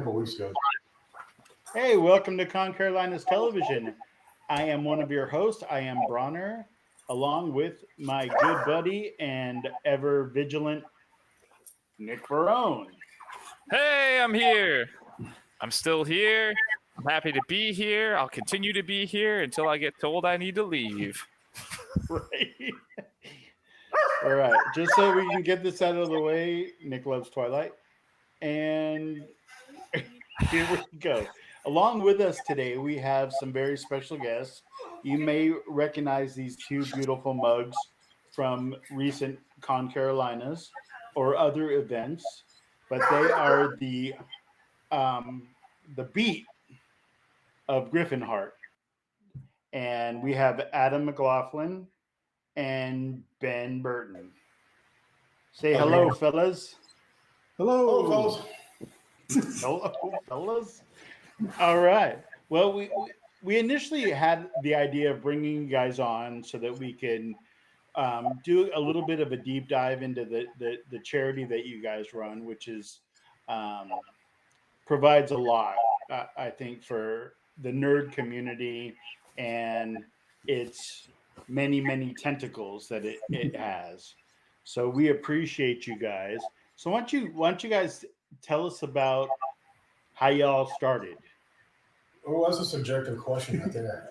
couple of weeks ago. Hey, welcome to Con Carolinas Television. I am one of your hosts. I am Bronner, along with my good buddy and ever vigilant Nick Barone. Hey, I'm here. I'm still here. I'm happy to be here. I'll continue to be here until I get told I need to leave. Right. All right. Just so we can get this out of the way, Nick loves Twilight. And here we go. Along with us today, we have some very special guests. You may recognize these two beautiful mugs from recent Con Carolinas or other events, but they are the beat of Griffin Heart. And we have Adam McLaughlin and Ben Burton. Say hello, fellas. Hello, fellas. Hello, fellas. All right. Well, we initially had the idea of bringing you guys on so that we can do a little bit of a deep dive into the charity that you guys run, which is provides a lot, I think, for the nerd community and its many tentacles that it has. So we appreciate you guys. So why don't you guys tell us about how y'all started? Oh, that's a subjective question right there.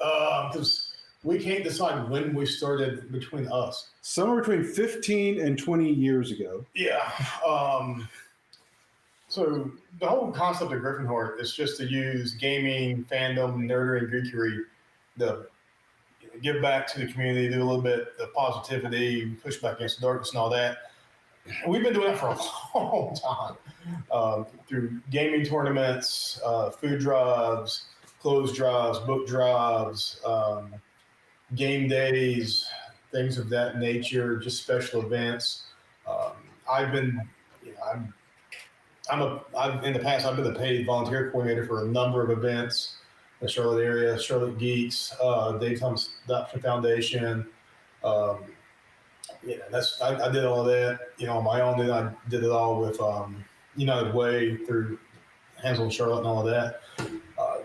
Because we can't decide when we started between us. Somewhere between 15 and 20 years ago. Yeah. So the whole concept of Griffin Heart is just to use gaming, fandom, nerdery, and geekery to give back to the community, do a little bit of positivity, push back against the darkness and all that. We've been doing that for a long time through gaming tournaments, food drives, clothes drives, book drives, game days, things of that nature, just special events. I've been, in the past, I've been the paid volunteer coordinator for a number of events in the Charlotte area, Charlotte Geeks, Daytime Adoption Foundation. I did all of that, on my own. Then I did it all with United Way through Hansel and Charlotte and all of that.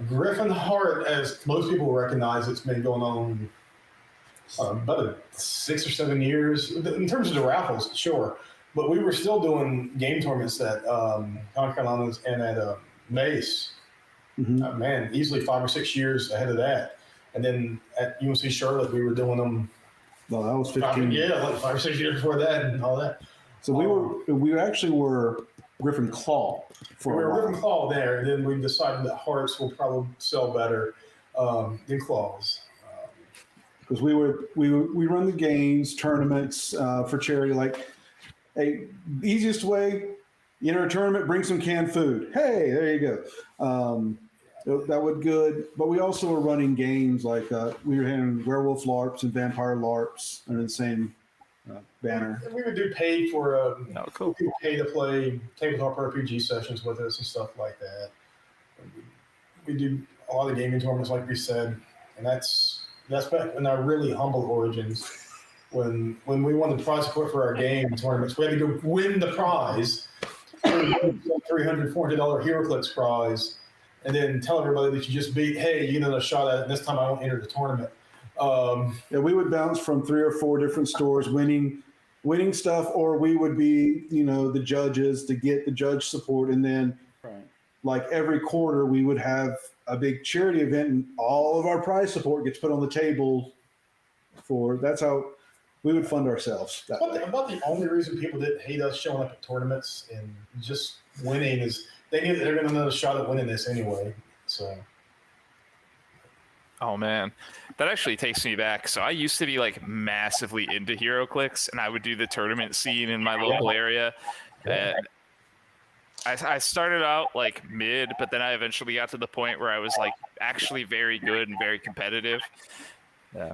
Griffin Heart, as most people recognize, it's been going on about 6 or 7 years. In terms of the raffles, sure. But we were still doing game tournaments at Con Carolinas and at Mace. Mm-hmm. Man, easily 5 or 6 years ahead of that. And then at UNC Charlotte, we were doing them. Well, that was 15. Like 5 or 6 years before that and all that. So we actually were Griffin Claw for a while. We were Griffin Claw there, and then we decided that Hearts will probably sell better than Claws. Because we run the games, tournaments for charity. Like, hey, easiest way, enter a tournament, bring some canned food. Hey, there you go. That would good. But we also were running games like we were having Werewolf LARPs and Vampire LARPs under the same banner. We would do paid for cool. people pay to play tabletop RPG sessions with us and stuff like that. We do a lot of gaming tournaments, like we said, and that's back in our really humble origins. When we wanted prize support for our game tournaments, we had to go win the prize, $300, $400 HeroClix prize, and then tell everybody that you just beat, hey, you know, a shot at it, and this time I won't enter the tournament. We would bounce from 3 or 4 different stores winning stuff, or we would be, the judges to get the judge support. And then like every quarter we would have a big charity event and all of our prize support gets put on the table that's how we would fund ourselves. About the only reason people didn't hate us showing up at tournaments and just winning is they knew that they were going to another shot at winning this anyway. So. Oh man, that actually takes me back. So I used to be like massively into HeroClix, and I would do the tournament scene in my local area. And I started out like mid, but then I eventually got to the point where I was like actually very good and very competitive. Yeah,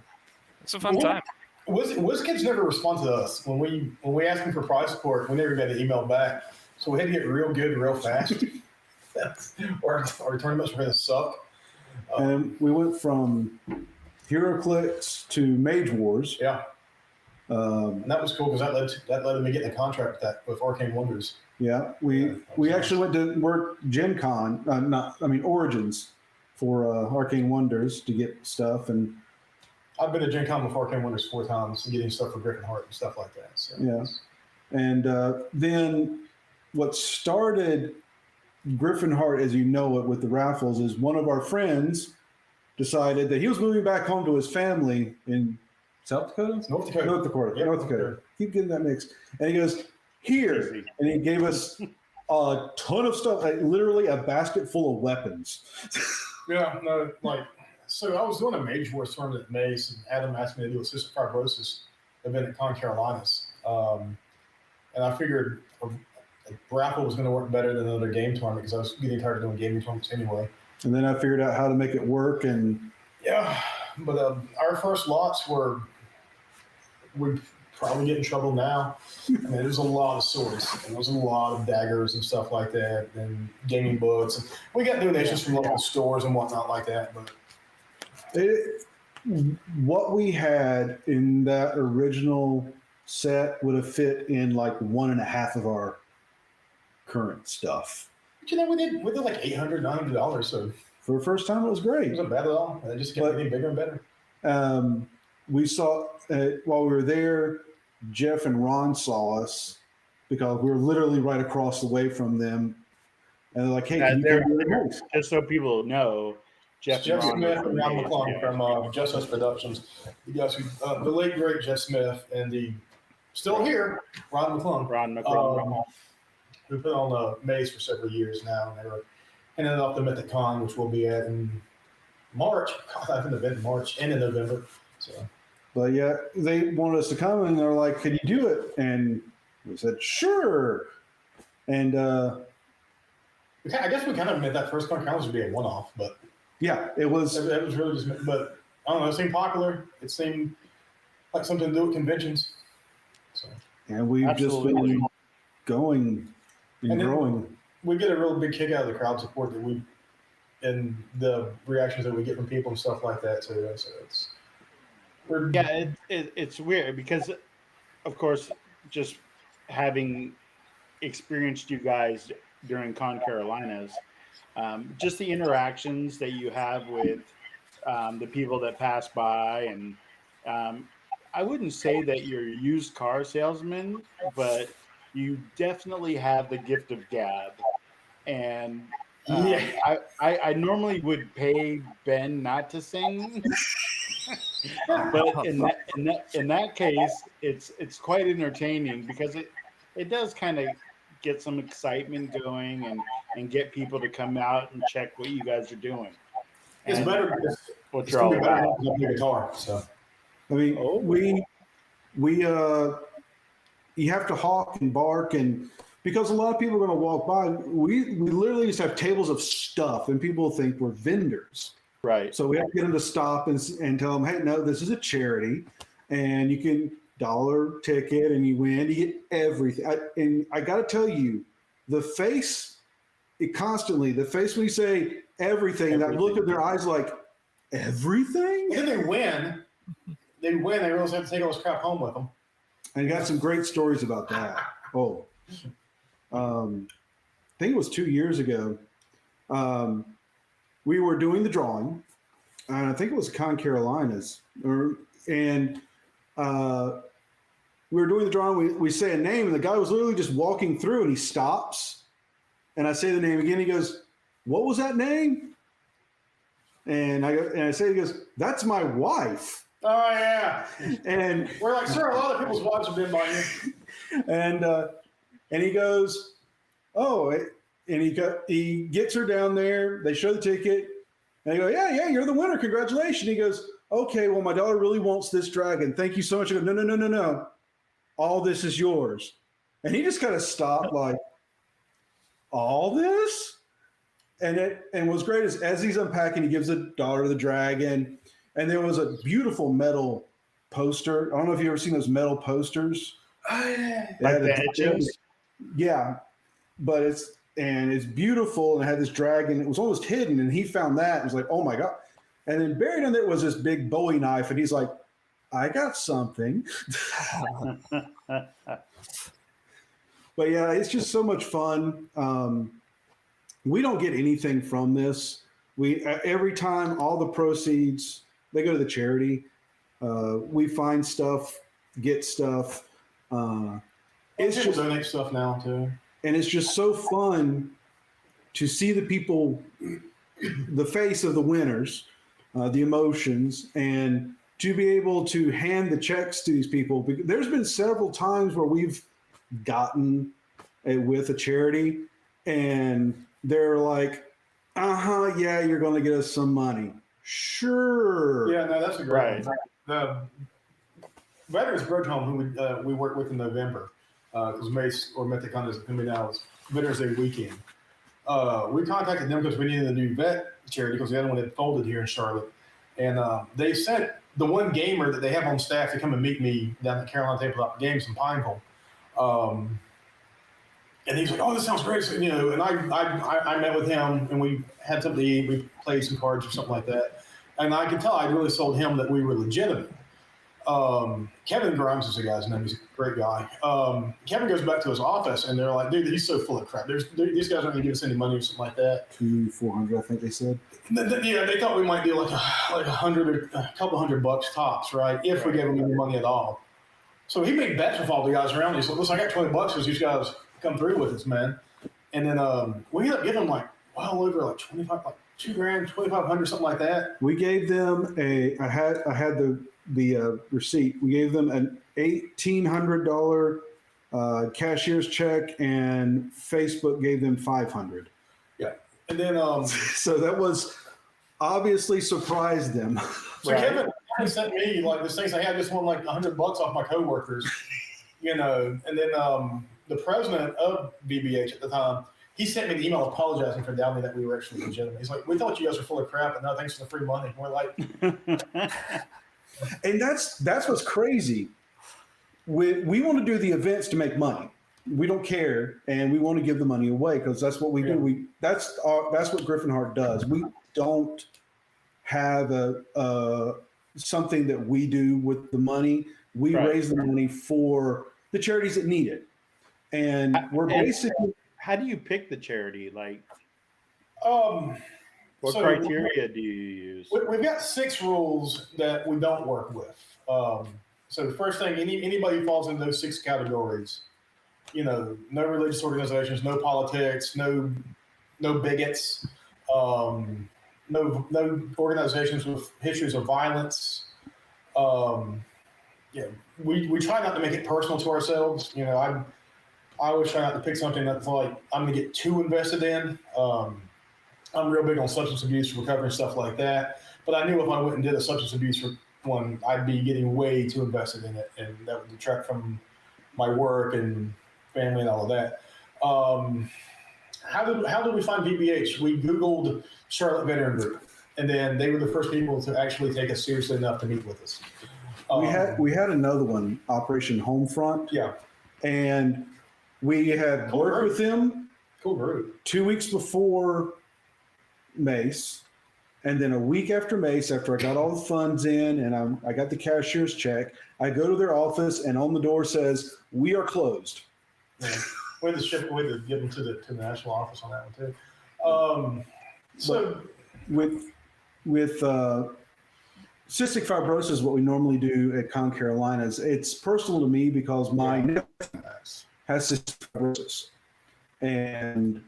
it's a fun time. WizKids never respond to us when we ask them for prize support. We never got an email back, so we had to get real good real fast. Or our tournaments were going to suck. And we went from HeroClix to Mage Wars. Yeah. And that was cool because that led to me getting a contract with Arcane Wonders. Yeah, we actually went to work Gen Con, Origins for Arcane Wonders to get stuff, and I've been to Gen Con before Arcane Wonders 4 times, getting stuff for Griffin Heart and stuff like that. So. yeah, and then what started Griffin Heart, as you know it, with the raffles, is one of our friends decided that he was moving back home to his family in South Dakota, North Dakota. Yep, North Dakota. Keep getting that mixed, and he goes, here, and he gave us a ton of stuff, like literally a basket full of weapons. Yeah, no, so I was doing a Mage Wars tournament at Mace, and Adam asked me to do a cystic fibrosis event at Con Carolinas, and I figured a raffle was going to work better than another game tournament because I was getting tired of doing gaming tournaments anyway. And then I figured out how to make it work, and yeah, but our first lots we'd probably get in trouble now. I mean, there's a lot of swords, and there's a lot of daggers and stuff like that, and gaming books. And we got donations from local stores and whatnot like that. But what we had in that original set would have fit in like 1.5 of our current stuff. But we did like $800, $900. So for the first time, it was great. It wasn't bad at all. It just kept getting bigger and better. We saw while we were there, Jeff and Ron saw us because we were literally right across the way from them, and they're like, "Hey, can you come to this?" Just so people know, Jeff Smith and Ron Maze, McClung from Just Us Productions. You guys, the late great Jeff Smith and the still here Ron McClung, who put on the Maze for several years now, and they were handing off them at the con, which we'll be at in March. I have an event in March and in November. So. But yeah, they wanted us to come, and they're like, "Can you do it?" And we said, "Sure." And I guess we kind of made that first Con Challenge to be a one-off, but yeah, it was. It was really just. But I don't know. It seemed popular. It seemed like something to do with conventions. So. And we've just been going and growing. We get a real big kick out of the crowd support and the reactions that we get from people and stuff like that too. So it's weird because, of course, just having experienced you guys during Con Carolinas, just the interactions that you have with the people that pass by, and I wouldn't say that you're a used car salesman, but you definitely have the gift of gab. And I normally would pay Ben not to sing. But in that case, it's quite entertaining because it does kind of get some excitement going and get people to come out and check what you guys are doing. It's better. What you're all about. Guitar, so I mean, we you have to hawk and bark, and because a lot of people are going to walk by, we literally just have tables of stuff, and people think we're vendors. Right. So we have to get them to stop and tell them, hey, no, this is a charity, and you can $1 ticket, and you win. You get everything. And I got to tell you, the face when you say everything, that look at their eyes like, everything? And then they win. They realize they have to take all this crap home with them. And got some great stories about that. I think it was 2 years ago. We were doing the drawing, and I think it was Con Carolinas, and we were doing the drawing. We say a name, and the guy was literally just walking through, and he stops, and I say the name again. He goes, "What was that name?" And I say, he goes, "That's my wife." Oh yeah, and we're like, "Sir, a lot of people's wives have been by you." And he goes, "Oh." And he gets her down there. They show the ticket. And they go, yeah, you're the winner. Congratulations. He goes, okay, well, my daughter really wants this dragon. Thank you so much. I go, no. All this is yours. And he just kind of stopped like, all this? And what's great is as he's unpacking, he gives the daughter the dragon. And there was a beautiful metal poster. I don't know if you've ever seen those metal posters. Like the edges? Yeah. But it's beautiful, and it had this dragon. It was almost hidden, and he found that and was like, oh my God. And then buried in there was this big Bowie knife, and he's like, I got something. But But yeah, it's just so much fun. We don't get anything from this. We every time all the proceeds they go to the charity. We find stuff, get stuff. It's People just donate stuff now too. and it's just so fun to see the people, the face of the winners, the emotions, and to be able to hand the checks to these people. There's been several times where we've gotten with a charity and they're like, yeah, you're going to get us some money. Sure. Yeah, no, that's a great Right. one. The Veterans Grudge Home, who we worked with in November, because Mace or Mythicon is going to be now it's Veterans Day weekend. We contacted them because we needed a new vet charity because the other one had folded here in Charlotte. And they sent the one gamer that they have on staff to come and meet me down at Carolina Tabletop Games in Pineville. And he's like, "Oh, this sounds great." So, you know, and I met with him and we had something to eat. We played some cards or something like that. And I could tell I really sold him that we were legitimate. Kevin Grimes is the guy's name. He's a great guy. Kevin goes back to his office and they're like, "Dude, he's so full of crap. These guys aren't going to give us any money or something like that." 200-400, I think they said. Yeah, they thought we might do like $100 or a couple $100 tops, right? If we gave them any money at all. So he made bets with all the guys around. He's like, "Listen, I got $20 because these guys come through with us, man." And then we ended up giving them like well over like 25, like $2,000, 2,500, something like that. We gave them I had the receipt. We gave them an $1,800 cashier's check, and Facebook gave them $500. Yeah, and then So that was obviously surprised them. so Kevin sent me like this thing. I had just won like $100 off my coworkers, you know. And then the president of BBH at the time, he sent me the email apologizing for doubting that we were actually legitimate. He's like, "We thought you guys were full of crap, but no, thanks for the free money." And we're like, And that's what's crazy. We want to do the events to make money. We don't care, and we want to give the money away because that's what we do. That's what Griffin Heart does. We don't have a something that we do with the money. We raise the money for the charities that need it, and we're basically. How do you pick the charity? Like, what so criteria do you use? We've got 6 rules that we don't work with. So the first thing, anybody who falls into those 6 categories, you know, no religious organizations, no politics, no bigots, no organizations with histories of violence. Yeah, we try not to make it personal to ourselves. You know, I always try not to pick something that's like I'm going to get too invested in. I'm real big on substance abuse recovery and stuff like that. But I knew if I went and did a substance abuse one, I'd be getting way too invested in it, and that would detract from my work and family and all of that. How did we find VBH? We Googled Charlotte Veteran Group, and then they were the first people to actually take us seriously enough to meet with us. We had another one, Operation Homefront. Yeah. And we had worked with them. Cool group. 2 weeks before Mace, and then a week after Mace, after I got all the funds in and I got the cashier's check, I go to their office and on the door says, "We are closed." Yeah. We had to give them to the national office on that one too. So with cystic fibrosis, what we normally do at Con Carolinas, it's personal to me because my nephew has cystic fibrosis, and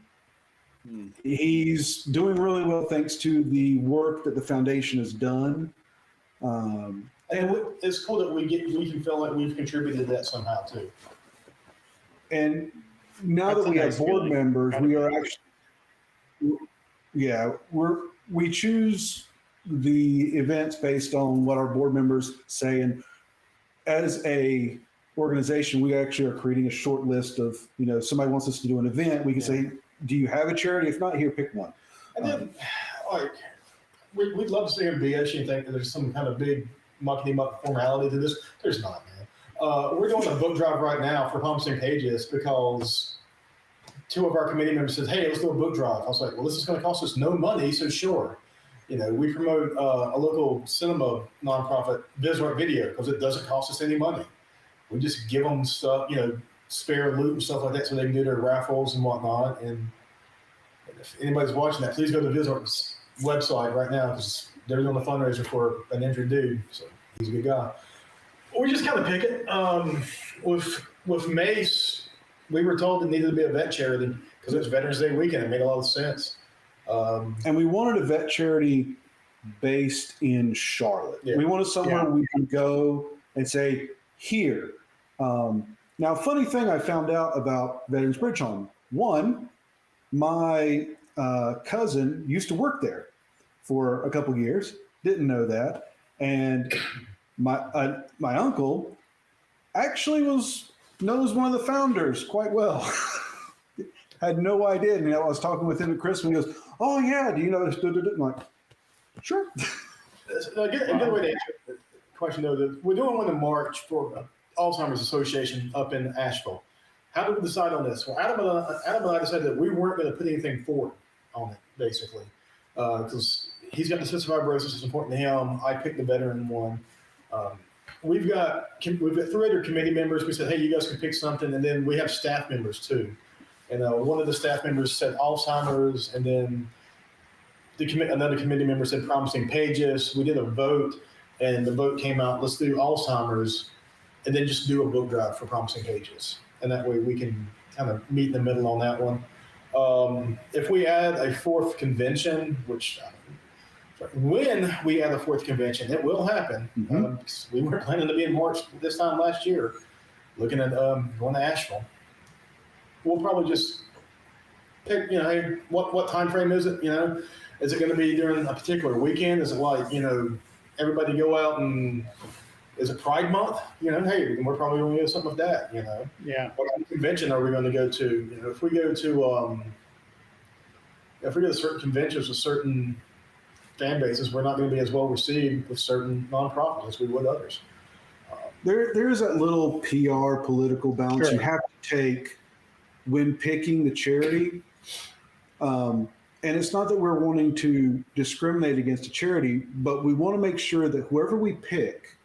he's doing really well thanks to the work that the foundation has done. And it's cool that we can feel like we've contributed to that somehow too. And now that we have board members, we are actually, we choose the events based on what our board members say. And as a organization, we actually are creating a short list of, you know, somebody wants us to do an event, we can say, "Do you have a charity? If not, here, pick one." And then, like, we'd love to see him be actually think that there's some kind of big muckety-muck formality to this. There's not, man. We're doing a book drive right now for Palm St. Pages because 2 of our committee members said, "Hey, let's do a book drive." I was like, "Well, this is going to cost us no money, so sure." You know, we promote a local cinema nonprofit, Visart Video, because it doesn't cost us any money. We just give them stuff, you know, spare loot and stuff like that, so they can do their raffles and whatnot. And if anybody's watching that, please go to visit our website right now because they're doing a fundraiser for an injured dude. So he's a good guy. We just kind of pick it. With Mace, we were told it needed to be a vet charity because it was Veterans Day weekend. It made a lot of sense. And we wanted a vet charity based in Charlotte. Yeah. We wanted somewhere we can go and say, here. Now, funny thing I found out about Veterans Bridge Home. One, my cousin used to work there for a couple of years. Didn't know that. And my uncle actually knows one of the founders quite well. Had no idea. And I was talking with him at Christmas. And he goes, "Oh yeah, do you know this?" I'm like, "Sure." A good way to answer the question though. We're doing one in March for Alzheimer's Association up in Asheville. How did we decide on this? Well, Adam and I decided that we weren't going to put anything forward on it, basically, because he's got the cystic fibrosis. It's important to him. I picked the veteran one. We've got 3 other committee members. We said, hey, you guys can pick something, and then we have staff members too. And one of the staff members said Alzheimer's, and then another committee member said Promising Pages. We did a vote, and the vote came out, let's do Alzheimer's, and then just do a book drive for Promising Pages. And that way we can kind of meet in the middle on that one. If we add a 4th convention, when we add a 4th convention, it will happen. We were planning to be in March this time last year, looking at going to Asheville. We'll probably just pick, hey, what time frame is it? Is it going to be during a particular weekend? Is it like, everybody go out and is it Pride Month? Hey, we're probably going to do something with that, Yeah. What kind of convention are we going to go to? If we go to certain conventions with certain fan bases, we're not going to be as well received with certain nonprofits as we would others. There's that little PR political balance you have to take when picking the charity. And it's not that we're wanting to discriminate against a charity, but we want to make sure that whoever we pick,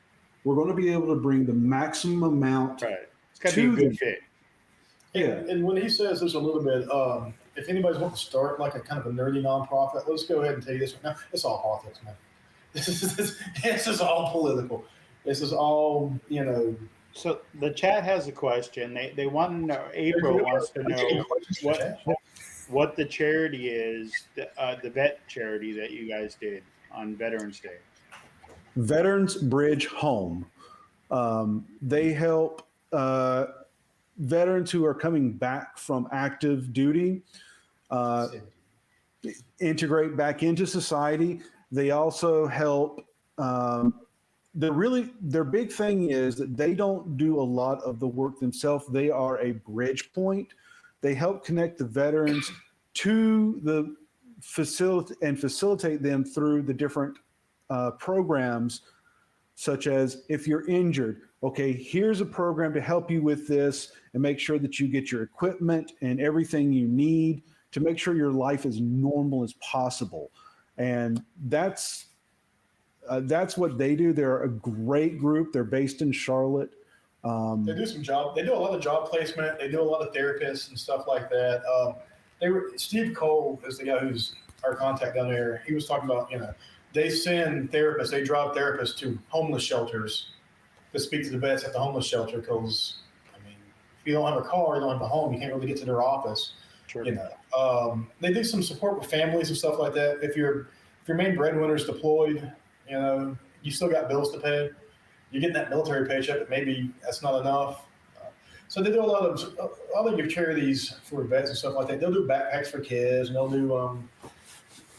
we're going to be able to bring the maximum amount. Right. It's got to be a good fit. Yeah. And when he says there's a little bit, if anybody's wanting to start like a kind of a nerdy nonprofit, let's go ahead and tell you this right now. It's all politics, man. This is all political. This is all, So the chat has a question. They want to know, April wants to know what the charity is, the vet charity that you guys did on Veterans Day. Veterans Bridge Home. They help veterans who are coming back from active duty integrate back into society. They also help. Their big thing is that they don't do a lot of the work themselves. They are a bridge point. They help connect the veterans to the facility and facilitate them through the different programs, such as if you're injured, okay, here's a program to help you with this and make sure that you get your equipment and everything you need to make sure your life is normal as possible. And that's what they do. They're a great group. They're based in Charlotte. They do they do a lot of job placement. They do a lot of therapists and stuff like that. Steve Cole is the guy who's our contact down there. He was talking about, they send therapists, they drive therapists to homeless shelters to speak to the vets at the homeless shelter because, if you don't have a car, you don't have a home, you can't really get to their office. Sure. They do some support with families and stuff like that. If your main breadwinner is deployed, you still got bills to pay. You're getting that military paycheck, but maybe that's not enough. So they do a lot of your charities for vets and stuff like that. They'll do backpacks for kids, and they'll do.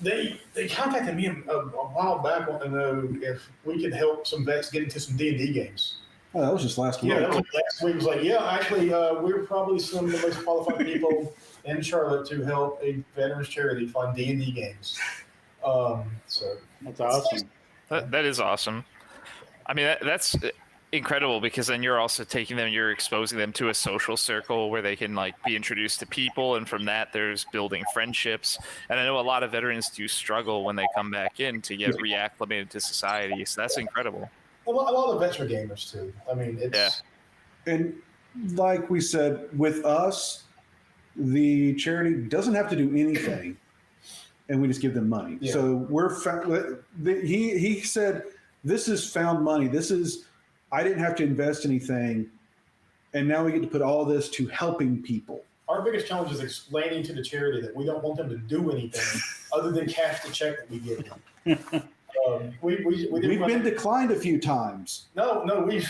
They contacted me a while back wanting to know if we could help some vets get into some D&D games. Oh, that was just last week. Yeah, that was last week. It was like, actually, we're probably some of the most qualified people in Charlotte to help a veterans charity fund D&D games. So that's awesome. That is awesome. That's incredible because then you're also you're exposing them to a social circle where they can be introduced to people, and from that there's building friendships. And I know a lot of veterans do struggle when they come back in to get reacclimated to society, so that's incredible. A lot of vets are gamers too. And like we said, with us, the charity doesn't have to do anything, and we just give them money. Yeah. So he said, this is found money. I didn't have to invest anything, and now we get to put all this to helping people. Our biggest challenge is explaining to the charity that we don't want them to do anything other than cash the check that we give them. We've been declined a few times. No, we've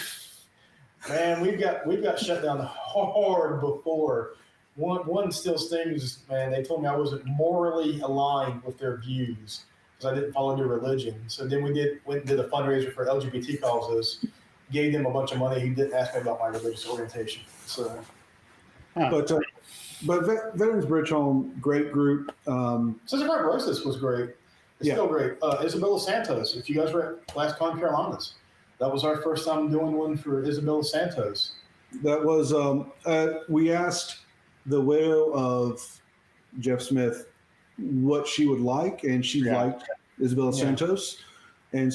got shut down hard before. One still stings, man. They told me I wasn't morally aligned with their views because I didn't follow their religion. So then went and did a fundraiser for LGBT causes, gave them a bunch of money. He didn't ask me about my religious orientation. So, but Veterans Bridge Home, great group. Cystic Fibrosis was great. It's still great. Isabella Santos, if you guys were at last Con Carolinas, that was our first time doing one for Isabella Santos. That was, we asked the widow of Jeff Smith what she would like, and she liked Isabella Santos. And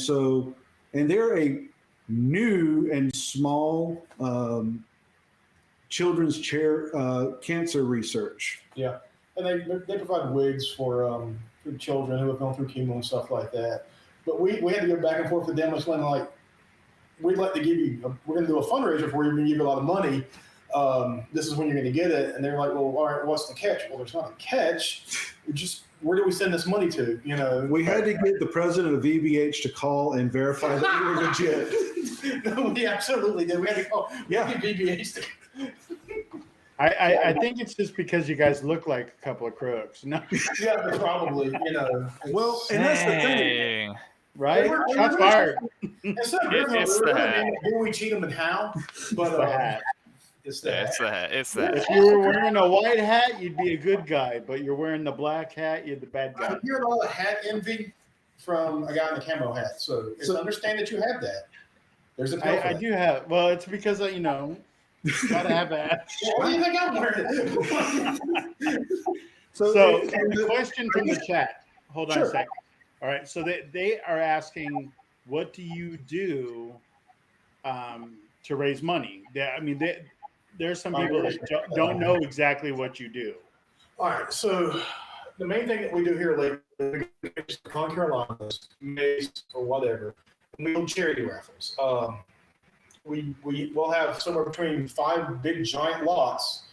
they're a new and small children's cancer research. Yeah. And they provide wigs for children who have gone through chemo and stuff like that. But we had to go back and forth with them. It's when like, we'd like to give you, we're going to do a fundraiser for you. We're going to give you a lot of money. This is when you're going to get it. And they're like, well, all right, what's the catch? Well, there's not a catch. Where do we send this money to? You know, we had to get the president of VBH to call and verify that we were legit. No, we absolutely did. We had to call VBH to. I think it's just because you guys look like a couple of crooks. No. Yeah, probably. You know. Well, and that's the thing, right? Shots fired. Instead of we cheat them and how, but it's the hat. It's that. If you were wearing a white hat, you'd be a good guy, but you're wearing the black hat, you're the bad guy. I'm hearing all the hat envy from a guy in the camo hat, so understand that you have that. There's a I do have. Well, it's because gotta have that. What do you think I'm wearing? So the question from the chat. Hold on a second. All right. So they are asking, what do you do to raise money? There's some people that don't know exactly what you do. All right. So the main thing that we do here lately, Con Carolinas, Mace, or whatever, we do charity raffles. We'll have somewhere between 5 big giant lots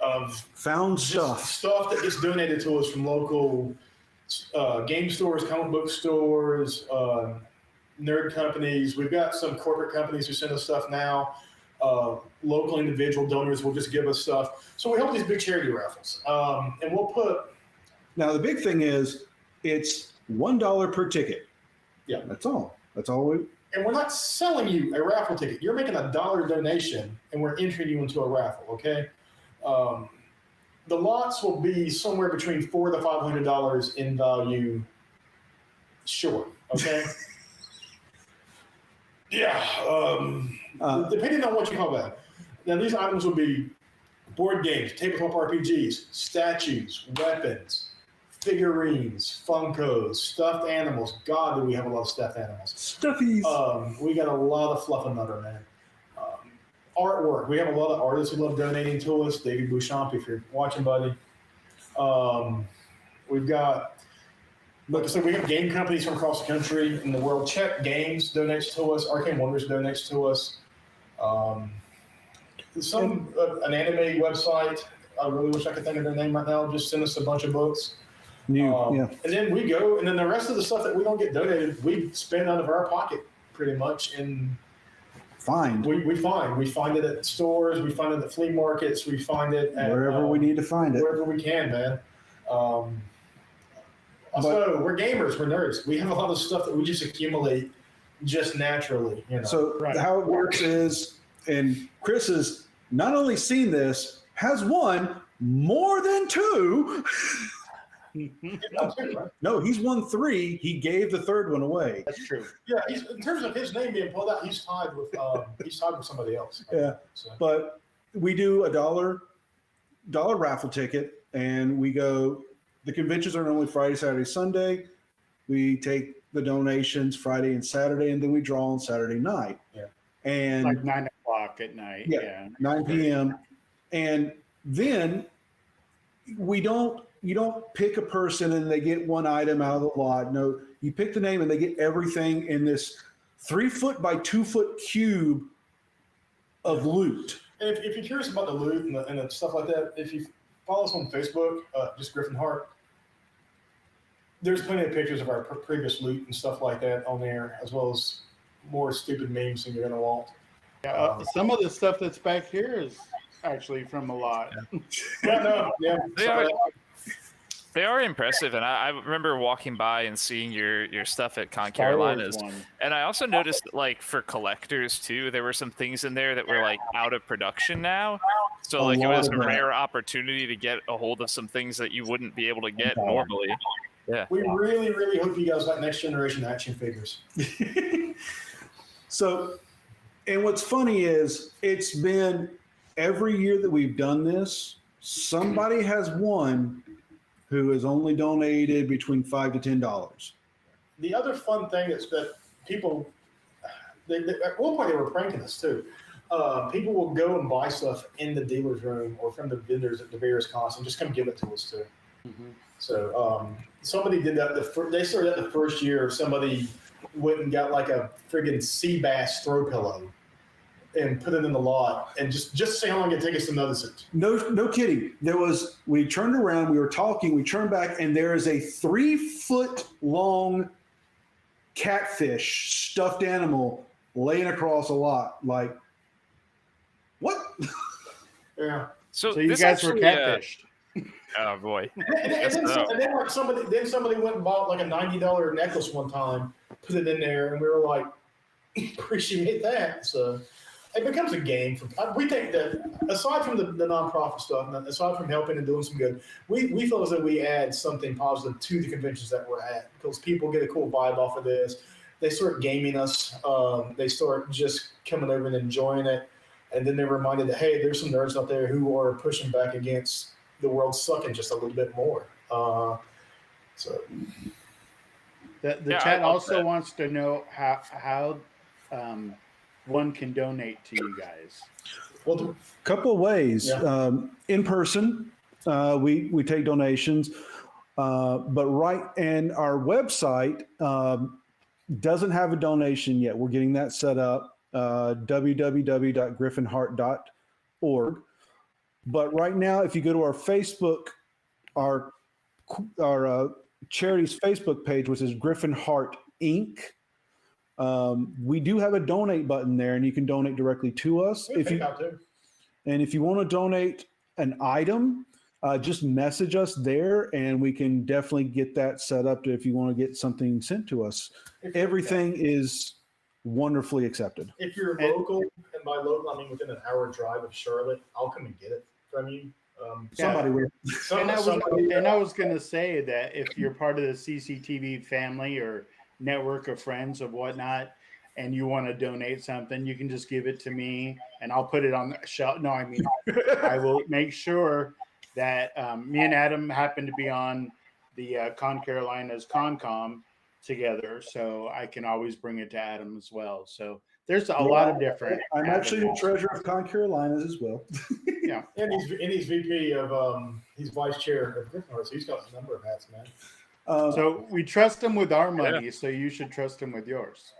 of found stuff that gets donated to us from local game stores, comic book stores, nerd companies. We've got some corporate companies who send us stuff now. Local individual donors will just give us stuff. So we hold these big charity raffles, and we'll put. Now the big thing is it's $1 per ticket. Yeah, that's all. That's all we. And we're not selling you a raffle ticket. You're making $1 donation, and we're entering you into a raffle. Okay. The lots will be somewhere between $400 to $500 in value. Sure. Okay. Yeah. Depending on what you call that. Now, these items will be board games, tabletop RPGs, statues, weapons, figurines, Funkos, stuffed animals. God, do we have a lot of stuffed animals. Stuffies. We got a lot of fluff and nutter, man. Artwork. We have a lot of artists who love donating to us. David Bouchamp, if you're watching, buddy. We've got, like I said, we have game companies from across the country in the world. Czech Games donates to us. Arcane Wonders donates to us. An anime website. I really wish I could think of their name right now. Just send us a bunch of books. And then we go, and then the rest of the stuff that we don't get donated, we spend out of our pocket pretty much. And we find it at stores, we find it at flea markets, we find it at wherever we need to find it, wherever we can, man. Also, we're gamers, we're nerds. We have a lot of stuff that we just accumulate just naturally. You know. So how it works is, and Chris has not only seen this, has won more than 2. No, he's won 3. He gave the 3rd one away. That's true. Yeah, in terms of his name being pulled out, he's tied with somebody else. Yeah, but we do a $1 raffle ticket, and we go. The conventions are normally Friday, Saturday, Sunday. We take the donations Friday and Saturday, and then we draw on Saturday night. Yeah, and like 9 o'clock at night. Yeah. Yeah. 9 p.m. And then you don't pick a person and they get one item out of the lot. No, you pick the name and they get everything in this 3 foot by 2 foot cube of loot. And if you're curious about the loot and the stuff like that, if you follow us on Facebook, just Griffin Heart, there's plenty of pictures of our previous loot and stuff like that on there, as well as more stupid memes than you're going to want. Some of the stuff that's back here is actually from a lot. They are impressive, and I remember walking by and seeing your stuff at Con Star Wars Carolinas, one. and I also noticed that, like, for collectors too, there were some things in there that were like out of production now. So like it was a rare opportunity to get a hold of some things that you wouldn't be able to get normally. Yeah. We really, really hope you guys like next generation action figures. So, and what's funny is it's been every year that we've done this, somebody has won who has only donated between $5 to $10. The other fun thing that people, at one point they were pranking us too. People will go and buy stuff in the dealer's room or from the vendors at the various costs and just come give it to us too. Mm-hmm. So somebody did that. They started that the first year. Somebody went and got like a friggin' sea bass throw pillow and put it in the lot and just see how long it take us to notice it. No kidding. We turned around, we were talking, we turned back, and there is a 3 foot long catfish stuffed animal laying across a lot. Like, what? Yeah. So you this guys were actually, catfished. Oh boy. And then like somebody went and bought like a $90 necklace one time, put it in there, and we were like, appreciate that. So it becomes a game. We think that aside from the nonprofit stuff, and aside from helping and doing some good, we feel as though we add something positive to the conventions that we're at because people get a cool vibe off of this. They start gaming us. They start just coming over and enjoying it. And then they're reminded that, hey, there's some nerds out there who are pushing back against the world sucking just a little bit more. So The chat also wants to know how one can donate to you guys. Well, a couple of ways. Yeah. In person, we take donations, but and our website doesn't have a donation yet. We're getting that set up, www.griffinheart.org. But right now, if you go to our Facebook, our charity's Facebook page, which is Griffin Heart Inc., we do have a donate button there, and you can donate directly to us. If you want to donate an item, just message us there, and we can definitely get that set up if you want to get something sent to us. Everything is wonderfully accepted. If you're local, and by local I mean within an hour drive of Charlotte, I'll come and get it from you. Somebody will. And I was going to say that if you're part of the CCTV family or network of friends or whatnot, and you want to donate something, you can just give it to me, and I'll put it on the shelf. No, I mean, I will make sure that me and Adam happen to be on the Con Carolinas ConCom together, so I can always bring it to Adam as well. So there's a lot of different. I'm actually the treasurer of Con Carolinas as well. Yeah, and he's VP of he's vice chair of Griffin Heart, so he's got a number of hats, man. So we trust him with our money, so you should trust him with yours.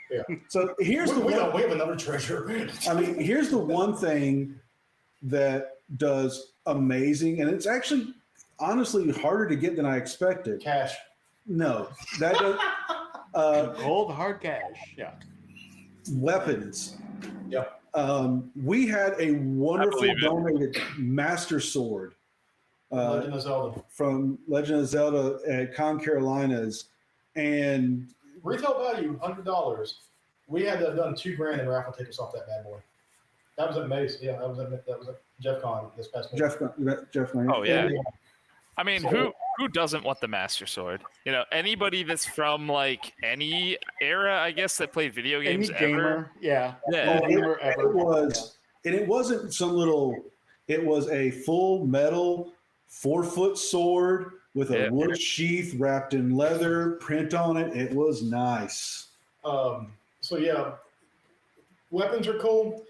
Yeah. So we have another treasurer. I mean, here's the one thing that does amazing, and it's actually honestly harder to get than I expected. Cash. No, that does, gold hard cash. Yeah. Weapons. Yep. We had a wonderful donated Master Sword Legend of Zelda. from Legend of Zelda at Con Carolinas, and retail value $100. We had to have done $2,000 in raffle tickets off that bad boy. That was amazing. Yeah, that was at Jeff Con this past week. Jeff. Oh yeah. I mean, who doesn't want the Master Sword? You know, anybody that's from like any era, I guess, that played video games Any gamer, ever. Yeah. It was, and it wasn't some little. It was a full metal 4-foot sword with a wood sheath wrapped in leather, print on it. It was nice. So yeah, weapons are cool.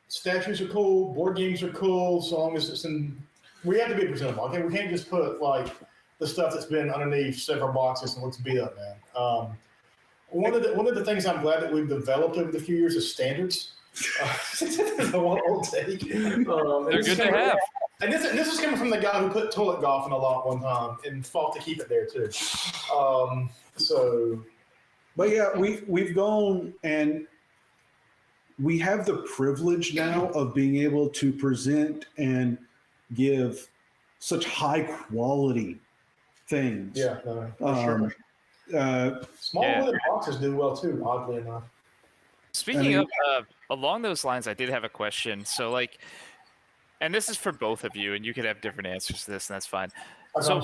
statues are cool, board games are cool, as long as it's in. We have to be presentable. Okay, we can't just put like the stuff that's been underneath several boxes and looks beat up, man. One of the things I'm glad that we've developed over the few years is standards. Old take. They're good to have. And this is coming from the guy who put toilet golf in a lot one time and fought to keep it there too. But yeah, we've gone and we have the privilege now of being able to present and give such high quality things. Yeah, for sure. Small wooden boxes do well too, oddly enough. Speaking of, along those lines, I did have a question. So, like, and this is for both of you, and you could have different answers to this, and that's fine. So,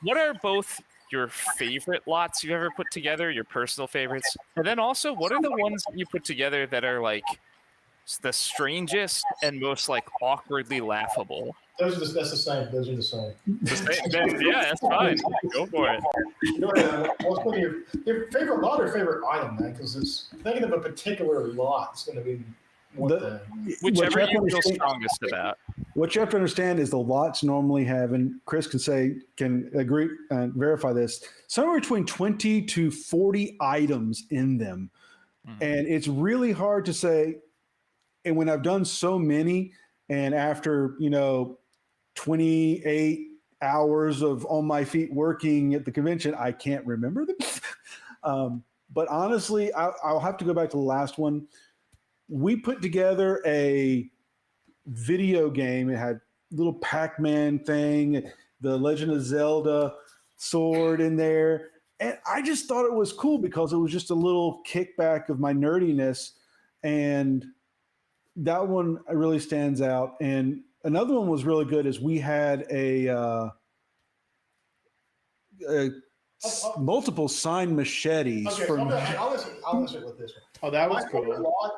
what are both your favorite lots you've ever put together, your personal favorites, and then also what are the ones that you put together that are like the strangest and most like awkwardly laughable? That's the same. Those are the same. Yeah, that's fine. Go for it. What's one of your favorite lot or favorite item, man? Because it's thinking of a particular lot. It's going to be one thing. Whichever you feel strongest about. What you have to understand is the lots normally have, and Chris can agree and verify this, somewhere between 20 to 40 items in them. And it's really hard to say. And when I've done so many, and after, 28 hours of on my feet working at the convention, I can't remember them. But honestly, I'll have to go back to the last one. We put together a video game. It had little Pac-Man thing, the Legend of Zelda sword in there. And I just thought it was cool because it was just a little kickback of my nerdiness. And that one really stands out. And another one was really good is we had a multiple signed machetes. Okay, I'll listen with this one. Oh, that was My cool. favorite lot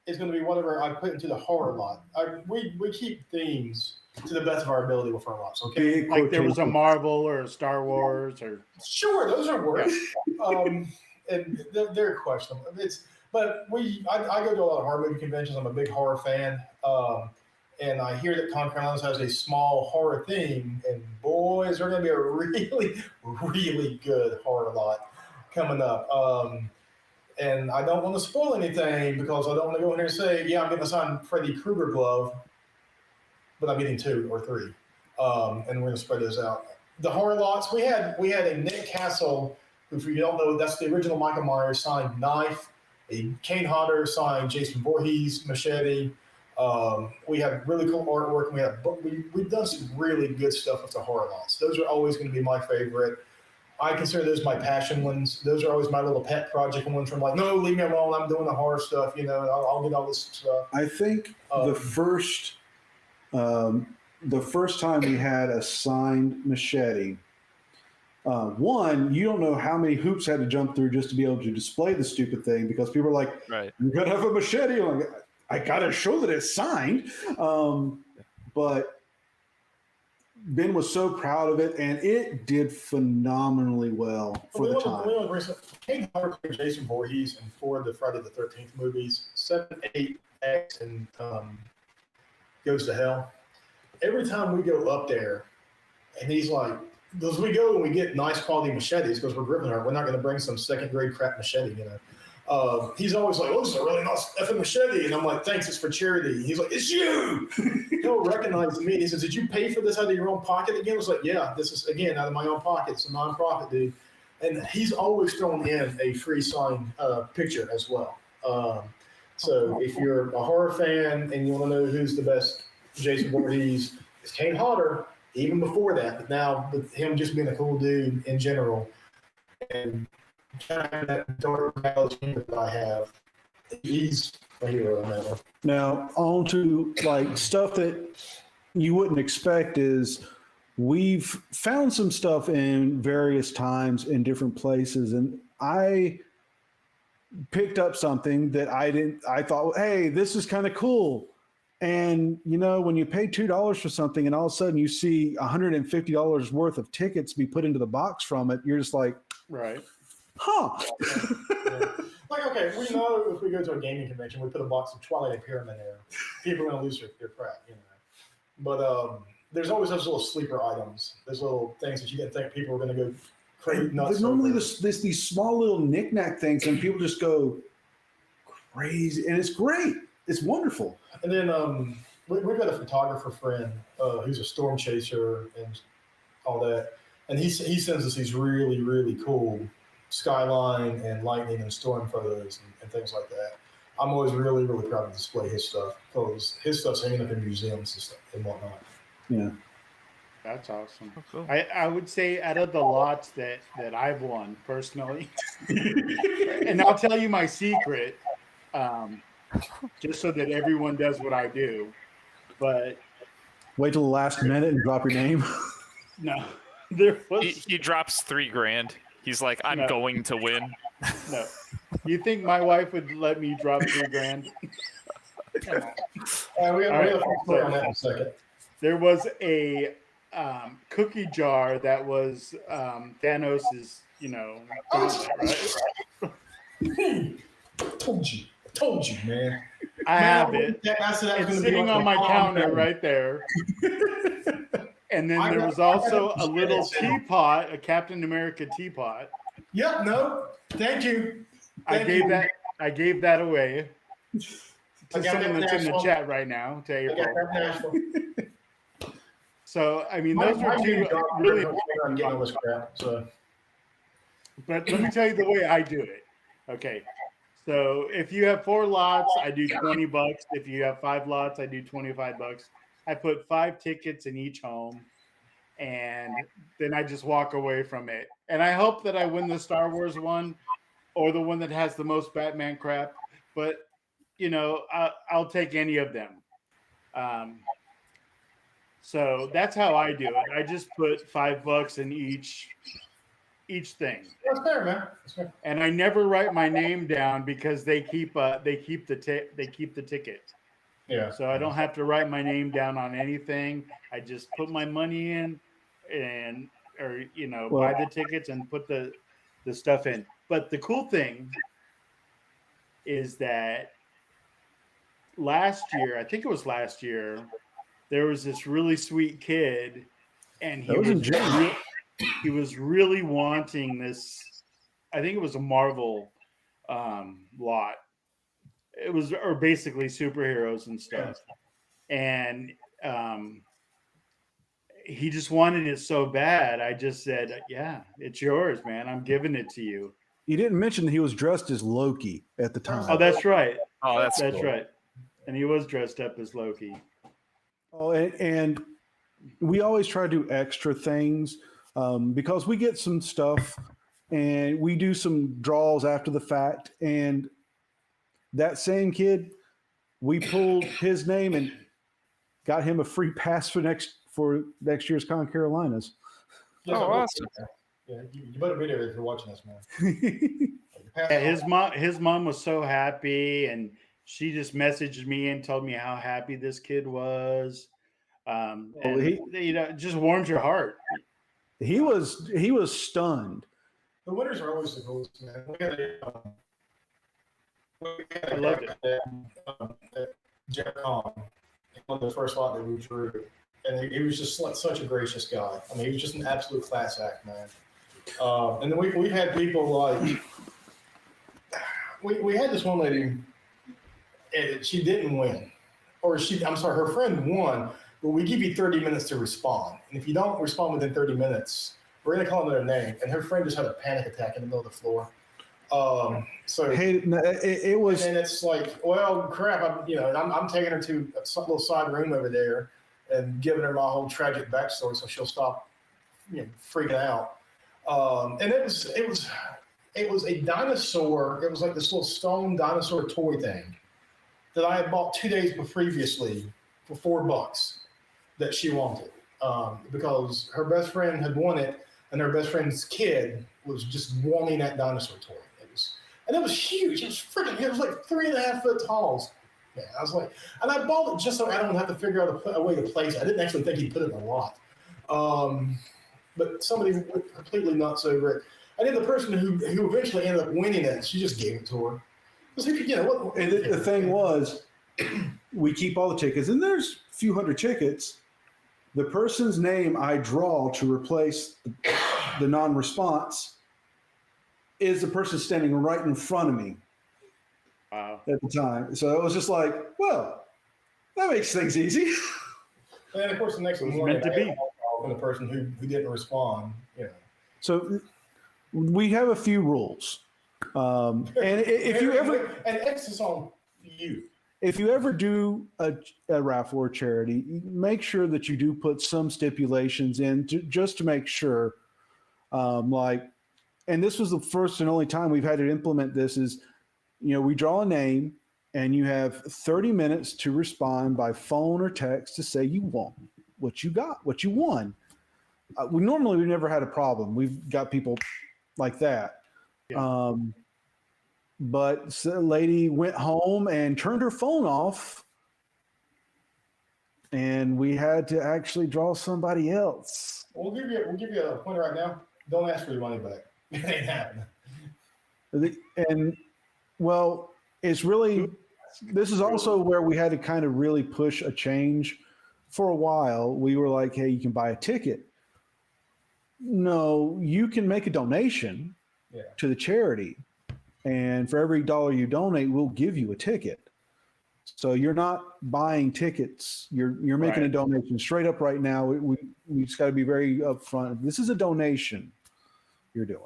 is going to be whatever I put into the horror lot. We keep themes to the best of our ability with our lots. Okay, Like there was a Marvel or a Star Wars or. Sure, those are worse. And they're questionable. But I go to a lot of horror movie conventions. I'm a big horror fan. And I hear that Con Carolinas has a small horror theme, and boy, is there going to be a really, really good horror lot coming up. And I don't want to spoil anything because I don't want to go in here and say, yeah, I'm getting a signed Freddy Krueger glove, but I'm getting 2 or 3. And we're going to spread those out. The horror lots, we had a Nick Castle, who, if you don't know, that's the original Michael Myers signed knife, a Kane Hodder signed Jason Voorhees machete. We have really cool artwork. We've done some really good stuff with the horror lots. Those are always going to be my favorite. I consider those my passion ones. Those are always my little pet project ones from like, no, leave me alone. I'm doing the horror stuff. I'll get all this stuff. I think the first time we had a signed machete, one, you don't know how many hoops had to jump through just to be able to display the stupid thing because people are like, right, you're going to have a machete. I'm like, I got to show that it's signed. But Ben was so proud of it, and it did phenomenally well for the time. Kane Hodder played Jason Voorhees in 4 of the Friday the 13th movies, 7, 8, X, and Goes to Hell. Every time we go up there, and he's like, because we go and we get nice quality machetes because we're Griffin Heart, we're not going to bring some second grade crap machete, He's always like, oh, this is a really nice effing machete. And I'm like, thanks, it's for charity. He's like, it's you. He'll recognize me. He says, did you pay for this out of your own pocket again? I was like, yeah, this is, again, out of my own pocket. It's a nonprofit, dude. And he's always thrown in a free signed picture as well. So if you're a horror fan and you want to know who's the best Jason Voorhees, it's Kane Hodder, even before that. But now with him just being a cool dude in general. And kind of that dark reality that I have. He's a hero on that one. Now, on to like stuff that you wouldn't expect is we've found some stuff in various times in different places, and I picked up something that I thought, hey, this is kind of cool. And when you pay $2 for something and all of a sudden you see $150 worth of tickets be put into the box from it, you're just like, right. Huh. Like, okay, we know if we go to a gaming convention, we put a box of Twilight Imperium in there, people are going to lose their crap, you know. But there's always those little sleeper items, those little things that you didn't think people were going to go crazy nuts. There's normally over. these small little knick-knack things, and people just go crazy, and it's great. It's wonderful. And then we've got a photographer friend who's a storm chaser and all that, and he sends us these really, really cool skyline and lightning and storm photos and things like that. I'm always really, really proud to display his stuff because his stuff's hanging up in museums and stuff and whatnot. Yeah. That's awesome. Oh, cool. I would say out of the lots that I've won personally, and I'll tell you my secret, just so that everyone does what I do. But Wait till the last minute and drop your name. no, there was He drops $3,000. He's like, I'm No. going to win. no. You think my wife would let me drop $3,000? Come on. We have All right, a story on that in a second. There was a cookie jar that was Thanos's, gauntlet, right? Told you, man. I have it. I said that was It's gonna be sitting like on a my calm counter down. right there. And then there was also a little teapot, a Captain America teapot. Yep. No. Thank you. I Thank you. gave that away I to got someone that that's in the Nashville. chat right now, to I got April. that Nashville. So I mean, My those are two dude got really. I'm getting all this crap. So But let me tell you the way I do it. Okay. So if you have 4 lots, I do $20. If you have 5 lots, I do $25. I put 5 tickets in each home, and then I just walk away from it. And I hope that I win the Star Wars one or the one that has the most Batman crap. But I'll take any of them. So that's how I do it. I just put $5 in each thing. that's fair, man. That's fair. And I never write my name down because they keep the ticket. Yeah. So I don't have to write my name down on anything. I just put my money in buy the tickets and put the stuff in. But the cool thing is that last year, I think it was last year, there was this really sweet kid, and he was really wanting this. I think it was a Marvel lot. It was, or basically superheroes and stuff. And he just wanted it so bad. I just said, yeah, it's yours, man. I'm giving it to you. You didn't mention that he was dressed as Loki at the time. Oh, that's right. Oh, that's That's cool. right. And he was dressed up as Loki. Oh, and we always try to do extra things because we get some stuff and we do some draws after the fact. And that same kid, we pulled his name and got him a free pass for next year's Con Carolinas. Oh, awesome. Yeah, you better be there if you're watching this, man. Yeah, his mom was so happy, and she just messaged me and told me how happy this kid was. And it just warms your heart. He was stunned. The winners are always the coolest, man. I loved it. Jeff Con, one of the first lot that we drew, and he was just such a gracious guy. I mean, he was just an absolute class act, man. And then we had people like we had this one lady, and she didn't win, or her friend won, but we give you 30 minutes to respond, and if you don't respond within 30 minutes, we're gonna call another name. And her friend just had a panic attack in the middle of the floor. So Hey, it was. and it's like, well, crap. I'm taking her to some little side room over there and giving her my whole tragic backstory so she'll stop, freaking out. And it was a dinosaur. It was like this little stone dinosaur toy thing that I had bought 2 days previously for $4 that she wanted because her best friend had won it, and her best friend's kid was just wanting that dinosaur toy. It was huge. It was like 3.5 foot tall. Yeah, I was like, and I bought it just so I don't have to figure out a way to place it. I didn't actually think he'd put it in a lot. But somebody went completely nuts over it. And then the person who eventually ended up winning it, she just gave it to her. And the thing was, we keep all the tickets, and there's a few hundred tickets. The person's name I draw to replace the non-response is the person standing right in front of me. Wow. At the time. So it was just like, well, that makes things easy. And then, of course, the next morning, meant to be. the person who didn't respond, So we have a few rules. And if you ever, and emphasis on you. if you ever do a raffle or charity, make sure that you do put some stipulations in just to make sure, and this was the first and only time we've had to implement this is, we draw a name and you have 30 minutes to respond by phone or text to say you won, what you got, what you won. We've never had a problem. We've got people like that. Yeah. But a lady went home and turned her phone off, and we had to actually draw somebody else. We'll give you a point right now. Don't ask for your money back. It ain't happening. And well, it's really, this is also where we had to kind of really push a change. For a while, we were like, hey, you can buy a ticket. No, you can make a donation to the charity. And for every dollar you donate, we'll give you a ticket. So you're not buying tickets. You're making a donation straight up right now. We just got to be very upfront. This is a donation you're doing.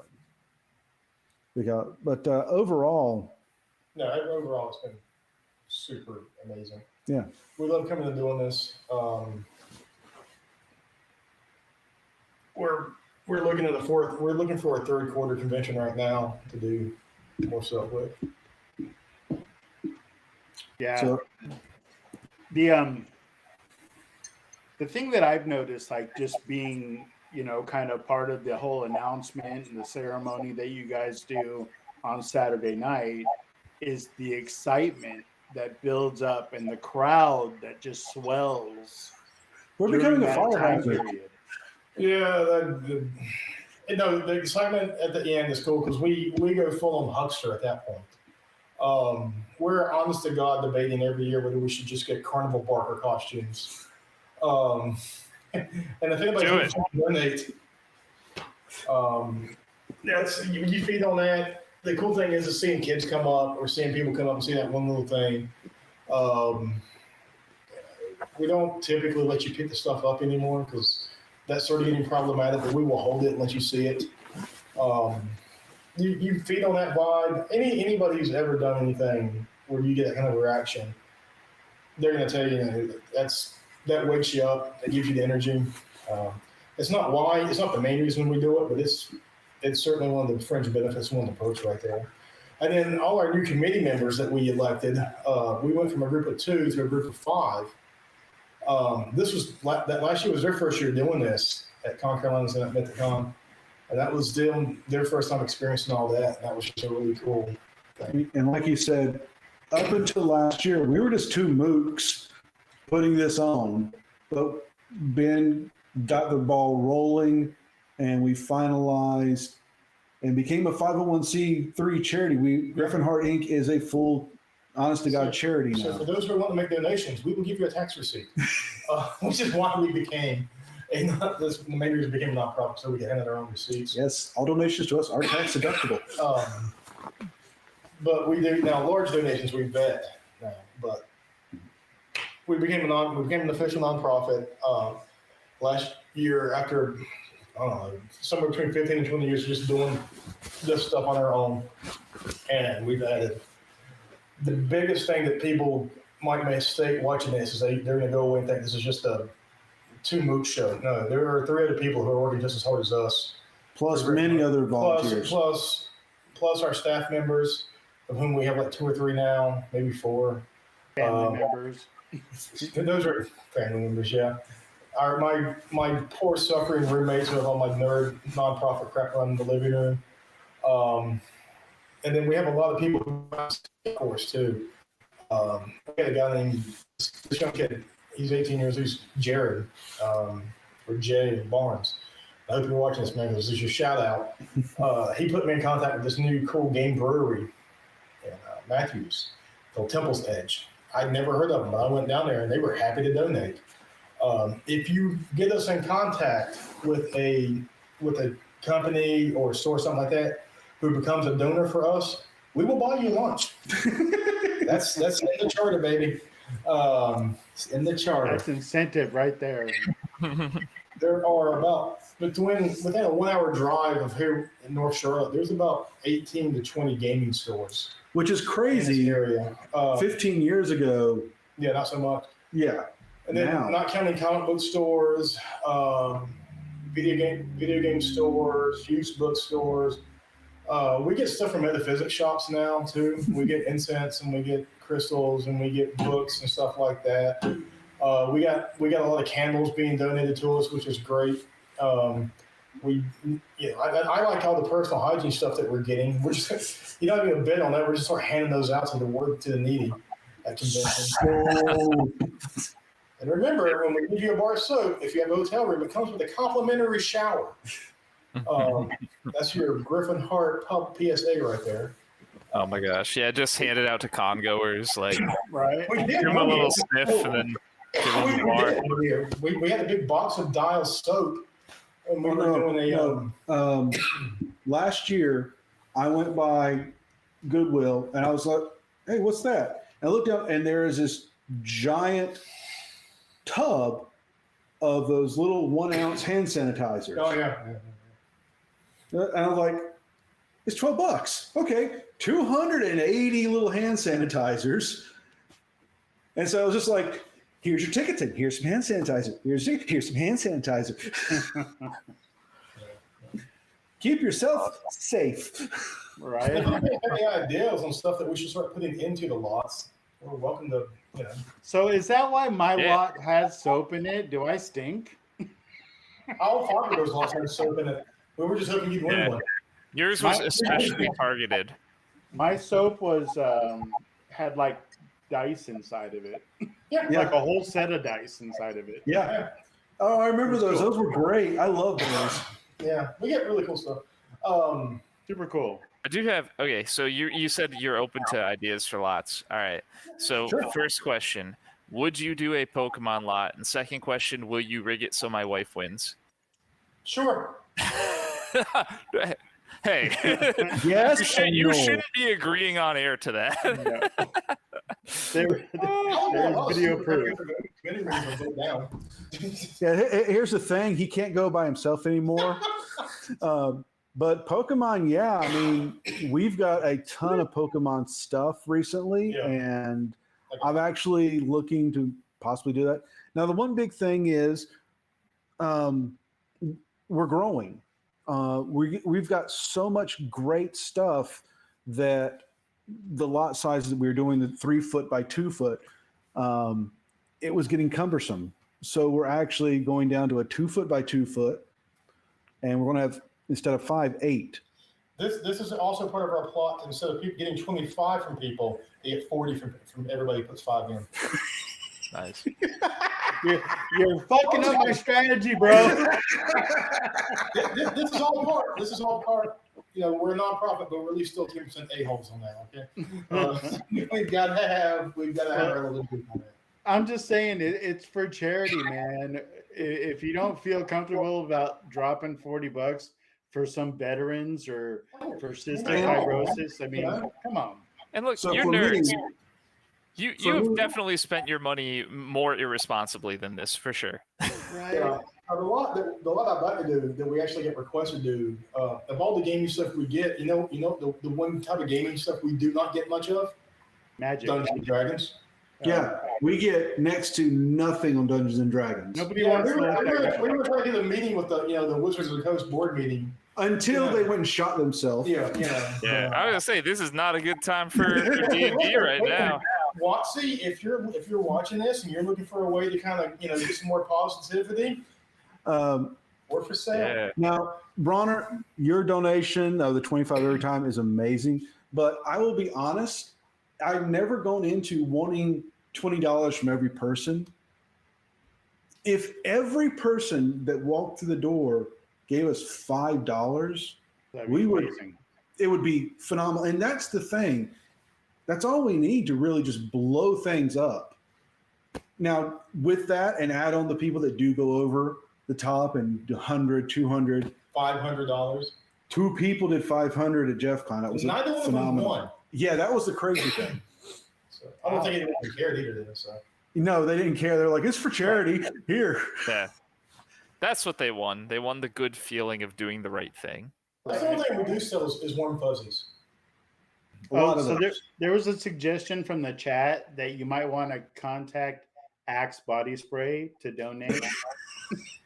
But overall. No, overall it's been super amazing. Yeah. We love coming and doing this. We're looking at we're looking for a third quarter convention right now to do more stuff with. Yeah. So, the thing that I've noticed, like just being, kind of part of the whole announcement and the ceremony that you guys do on Saturday night is the excitement that builds up and the crowd that just swells. we're becoming a fire hazard. Yeah, the excitement at the end is cool because we go full on huckster at that point. We're honest to God debating every year whether we should just get carnival barker costumes. And the thing about it. Donate, that's you feed on that. The cool thing is seeing kids come up or seeing people come up and see that one little thing. We don't typically let you pick the stuff up anymore because that's sort of getting problematic, but we will hold it and let you see it. You feed on that vibe. Anybody who's ever done anything where you get that kind of reaction, they're going to tell you, that wakes you up. That gives you the energy. It's not the main reason we do it, but it's certainly one of the fringe benefits, one of the perks right there. And then all our new committee members that we elected, we went from a group of 2 to a group of 5. Last year was their first year doing this at Con Carolinas and at MetaCon, and that was their first time experiencing all that. And that was just a really cool thing. And like you said, up until last year, we were just 2 mooks putting this on, but Ben got the ball rolling, and we finalized and became a 501c3 charity. Griffin Heart Inc. is a full, honest to God charity now. So for those who want to make donations, we will give you a tax receipt, which is why we became the main reason we became a nonprofit, so we can hand out our own receipts. Yes, all donations to us are tax deductible. But we do now large donations we vet now, but we became an official nonprofit last year after somewhere between 15 and 20 years just doing this stuff on our own, and we've added. The biggest thing that people might mistake watching this is they're going to go away and think this is just a 2 moot show. No, there are 3 other people who are working just as hard as us, plus many other volunteers. Plus our staff members, of whom we have like 2 or 3 now, maybe 4. Family members. Those are family members, yeah. My poor suffering roommates who have all my nerd nonprofit crap around in the living room. And then we have a lot of people who of course too. We had a guy named this young kid. He's 18 years. He's Jared or Jay Barnes. I hope you're watching this, man, because this is your shout out. He put me in contact with this new cool game brewery in Matthews called Temple's Edge. I'd never heard of them, but I went down there and they were happy to donate. If you get us in contact with a company or a store, something like that, who becomes a donor for us, we will buy you lunch. That's in the charter, baby. It's in the charter. That's incentive right there. There are about within a 1 hour drive of here in North Charlotte, there's about 18 to 20 gaming stores. Which is crazy. In this area. 15 years ago. Yeah, not so much. Yeah. And then not counting comic book stores, video game stores, used book stores. We get stuff from metaphysics shops now too. We get incense and we get crystals and we get books and stuff like that. We got a lot of candles being donated to us, which is great. I like all the personal hygiene stuff that we're getting. We're just, not even a bid on that. We're just sort of handing those out to the needy at conventions. And remember, when we give you a bar of soap, if you have a hotel room, it comes with a complimentary shower. That's your Griffin Heart pub PSA right there. Oh my gosh! Yeah, just hand it out to con goers, like right. give them a little sniff and then give them the bar. We had a big box of Dial soap, and we were doing last year, I went by Goodwill and I was like, "Hey, what's that?" And I looked up, and there is this giant tub of those little 1 ounce hand sanitizers. Oh yeah. And I was like, it's $12. Okay, 280 little hand sanitizers. And so I was just like, here's your tickets and here's some hand sanitizer. Here's some hand sanitizer. Keep yourself safe. Right. If you have any ideas on stuff that we should start putting into the lots, we're welcome to. So is that why my lot has soap in it? Do I stink? All 5 of those lots had soap in it. We were just hoping you'd win one. Yours was especially targeted. My soap was had like dice inside of it. Yeah. Like a whole set of dice inside of it. Yeah. Oh, I remember those. Those were great. I love those. Yeah, we get really cool stuff. Super cool. I do have so you said you're open to ideas for lots. All right. So First question, would you do a Pokemon lot? And second question, will you rig it so my wife wins? Sure. Hey. Yes. You shouldn't be agreeing on air to that. There's video proof. Yeah, here's the thing. He can't go by himself anymore. But Pokemon, yeah, I mean, we've got a ton of Pokemon stuff recently, and I'm actually looking to possibly do that. Now, the one big thing is we're growing. We've got so much great stuff that the lot sizes that we were doing, the 3 foot by 2 foot, it was getting cumbersome. So we're actually going down to a 2 foot by 2 foot, and we're going to have, instead of 5, 8. This is also part of our plot. Instead of people getting 25 from people, they get 40 from everybody who puts 5 in. Nice. You're fucking up my strategy, bro. This is all part. This is all part. We're a nonprofit, but we're at least still 10% a-holes on that. Okay. We've got to have our little bit on that. I'm just saying it's for charity, man. If you don't feel comfortable about dropping $40 for some veterans or for cystic fibrosis, I mean, come on. And look, So you're for nerds. me- You have definitely spent your money more irresponsibly than this, for sure. Right. The lot I'd like to do that we actually get requested to do, of all the gaming stuff we get, the one type of gaming stuff we do not get much of, Magic. Dungeons and Dragons. Yeah, we get next to nothing on Dungeons and Dragons Nobody Yeah, wants we to let that were go. trying to do the meeting with the Wizards of the Coast board meeting. until they went and shot themselves. Yeah, I was gonna say this is not a good time for D&D right now. Watsy, if you're watching this and you're looking for a way to kind of get some more positivity, or for sale. Yeah. Now, Bronner, your donation of the 25 every time is amazing. But I will be honest, I've never gone into wanting $20 from every person. If every person that walked through the door gave us $5, That'd we be would. amazing. It would be phenomenal. And that's the thing. That's all we need to really just blow things up. Now, with that, and add on the people that do go over the top and 100, 200, $500. 2 people did 500 at Jeff Con. That was Neither one of them phenomenal. won. Yeah, that was the crazy thing. So I don't think anyone cared either. Did it, so. No, they didn't care. They're like, it's for charity. Here. Yeah. That's what they won. They won the good feeling of doing the right thing. That's the only thing we do sell is warm fuzzies. A lot of so those. there was a suggestion from the chat that you might want to contact Axe Body Spray to donate.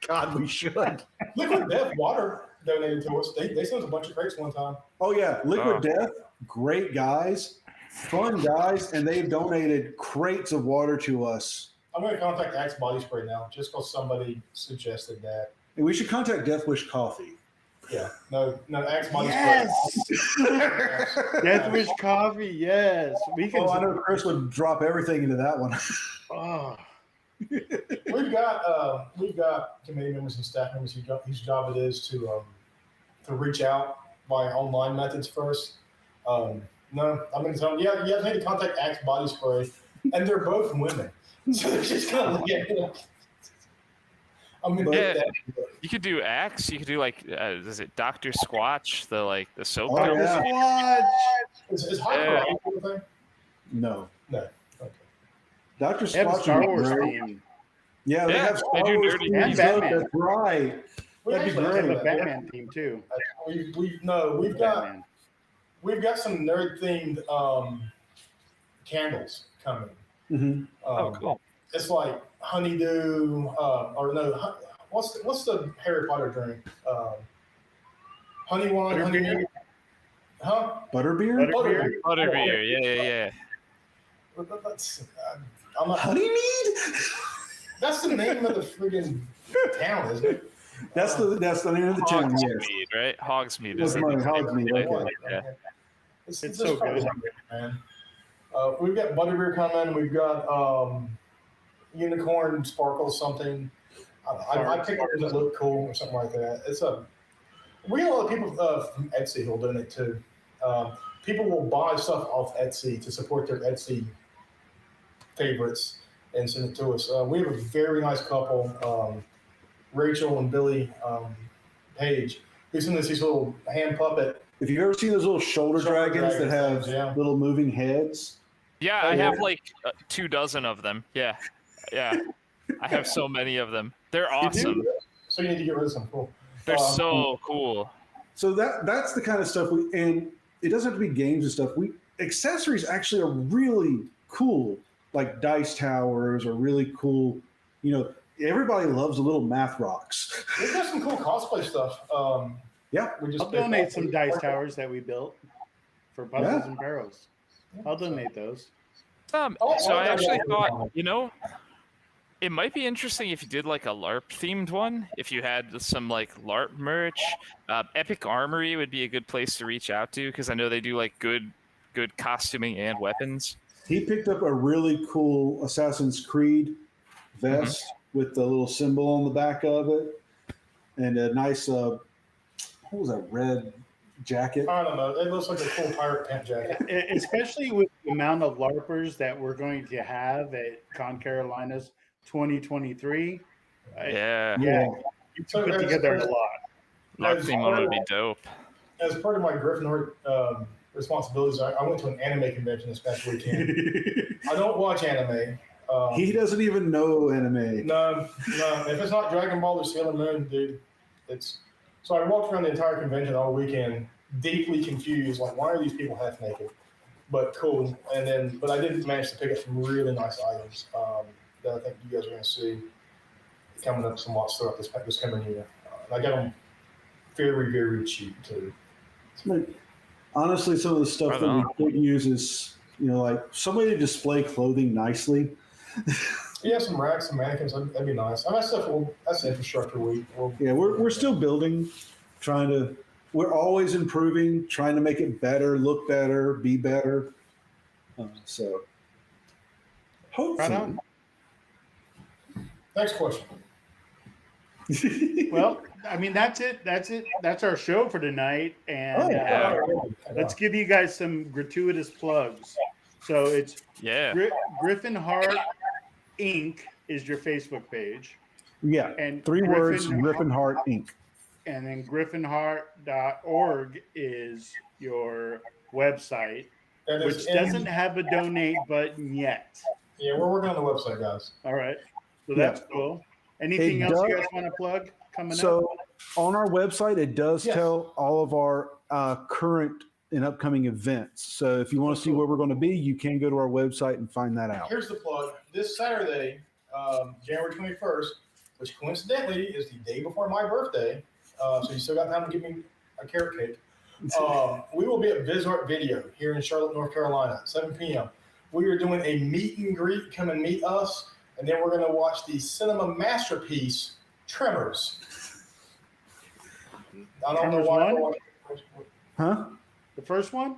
God, we should. Liquid Death Water donated to us. They sent us a bunch of crates one time. Oh, yeah. Liquid Oh. Death, great guys, fun guys, and they've donated crates of water to us. I'm going to contact Axe Body Spray now just because somebody suggested that. And we should contact Death Wish Coffee. Yeah. No, Axe Body Yes! Spray. Death Wish Coffee, yes. We can. Oh, I know Chris would drop everything into that one. Oh, We've got committee members and staff members whose job it is to reach out by online methods first. No, I'm going to tell them, yeah, you need to contact Axe Body Spray, and they're both women, so they're just going to look at it. I'm going to Yeah. get that. You could do Axe. You could do like, is it Dr. Squatch, the soap? Oh, company? yeah. Is Hyper Yeah. a thing? No. No. Okay. Dr. they have a Squatch Star is Wars great. theme. Yeah, they Yeah, have they Star do Wars nerdy themes and up. Batman. That's right. We That'd be actually They great. have have a that. Batman theme too. We've got some nerd themed candles coming. Mm-hmm. Oh, cool. It's like honeydew, or no, what's the Harry Potter drink? Honey wine, honey, Butterbeer? huh? Butterbeer? Butterbeer? Butterbeer. Yeah. That's, I'm not, Honeymead? that's the name of the friggin' town, isn't it? That's the name of the town. Yes. Hogsmeade, right? Hogsmeade. That's is my it? Hogsmeade. Okay. Yeah. It's so good. man. We've got butterbeer coming. We've got unicorn sparkle something. I picked one that looked cool or something like that. We get a lot of people from Etsy who will donate too. People will buy stuff off Etsy to support their Etsy favorites and send it to us. We have a very nice couple, Rachel and Billy Page, who send us these little hand puppet. If you've ever seen those little shoulder dragons that have yeah. little moving heads, Yeah, Oh, I yeah. have like 24 of them. Yeah. I have so many of them. They're awesome. So you need to get rid of some. Cool. They're so cool. so that's the kind of stuff and it doesn't have to be games and stuff. Accessories actually are really cool, like dice towers are really cool. Everybody loves the little math rocks. We've got some cool cosplay stuff. Yeah. We just I'll donate some dice towers that we built for puzzles Yeah. and barrels. I'll donate those. So I actually thought, it might be interesting if you did like a LARP themed one. If you had some like LARP merch, Epic Armory would be a good place to reach out to because I know they do like good costuming and weapons. He picked up a really cool Assassin's Creed vest with the little symbol on the back of it, and a nice what was that, red jacket? I don't know. It looks like a cool pirate pant jacket. Especially with the amount of LARPers that we're going to have at Con Carolinas 2023. Yeah. You can put together a lot. LARP theme one would be dope. As part of my Griffin Heart responsibilities, I went to an anime convention this past weekend. I don't watch anime. He doesn't even know anime. No. If it's not Dragon Ball or Sailor Moon, dude, it's. So I walked around the entire convention all weekend, deeply confused. Like, why are these people half naked? But cool. But I did manage to pick up some really nice items that I think you guys are going to see coming up somewhat throughout this coming year. And I got them very, very cheap too. Honestly, some of the stuff that we could use is, like some way to display clothing nicely. Yeah, some racks, some mannequins, that'd be nice. And that's infrastructure week. We're still building, we're always improving, trying to make it better, look better, be better. So hopefully. Right on. Next question. Well, I mean, that's it. That's it. That's our show for tonight. And Oh, Yeah. let's give you guys some gratuitous plugs. So it's Yeah. Griffin Heart Inc. is your Facebook page. yeah. And 3 words, Griffin Griffin Heart Inc. And then griffinheart.org is your website, That is which doesn't have a donate button yet. Yeah, we're working on the website, guys. All right. So Yeah. that's cool. Anything It else you does- guys want to plug coming up? So on our website, it does Yes. tell all of our current and upcoming events. So if you want to see where we're going to be, you can go to our website and find that out. Here's the plug. This Saturday, January 21st, which coincidentally is the day before my birthday, so you still got time to give me a carrot cake. We will be at Viz Art Video here in Charlotte, North Carolina, at 7 p.m. We are doing a meet and greet. Come and meet us, and then we're going to watch the cinema masterpiece Tremors. I don't know why. Tremors Huh? The first one?